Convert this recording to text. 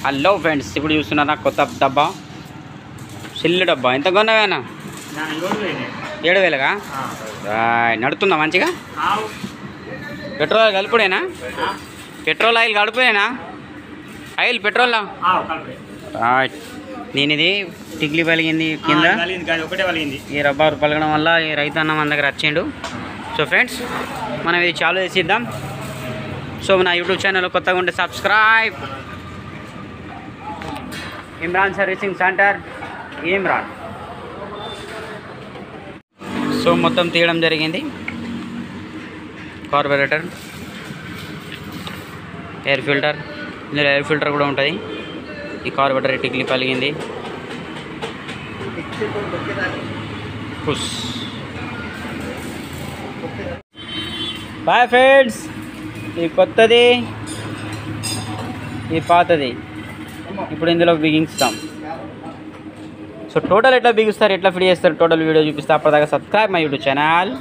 Hello friends, ఇప్పుడు చూస్తున్నారా కొత్త డబ్బా, సిల్లు డబ్బా. ఎంత కొన్నావేనా? 7,000గా? నడుతుందా మంచిగా? పెట్రోల్ కలుపుడేనా? పెట్రోల్ ఆయిల్ కలుపుడేనా? Oil petrol. నేను ఇది టిగ్లీ పలిగింది కింద, ఈ రబ్బర్ పలగడం వల్ల ఈ రైతు అన్న మన దగ్గర వచ్చిండు. సో ఫ్రెండ్స్, మనం ఇది చాలు చేసిద్దాం. సో నా యూట్యూబ్ ఛానల్ కొత్తగా ఉంటే subscribe. Imran servicing centre, Imran. So మొత్తం తీయడం జరిగింది. కార్బొరేటర్, ఎయిర్ ఫిల్టర్, ఇందులో ఎయిర్ ఫిల్టర్ కూడా ఉంటుంది. ఈ కార్బొరేటర్ టిక్లీ పలిగింది. పుష్. బాయ్ ఫ్రెండ్స్, ఈ కొత్తది, ఈ పాతది ఇప్పుడు ఇందులో బిగిస్తాం. సో టోటల్ ఎట్లా బిగిస్తారు, ఎట్లా ఫిట్ చేస్తారు, టోటల్ వీడియో చూపిస్తా. అప్పటిదాకా సబ్స్క్రైబ్ మై యూట్యూబ్ ఛానల్.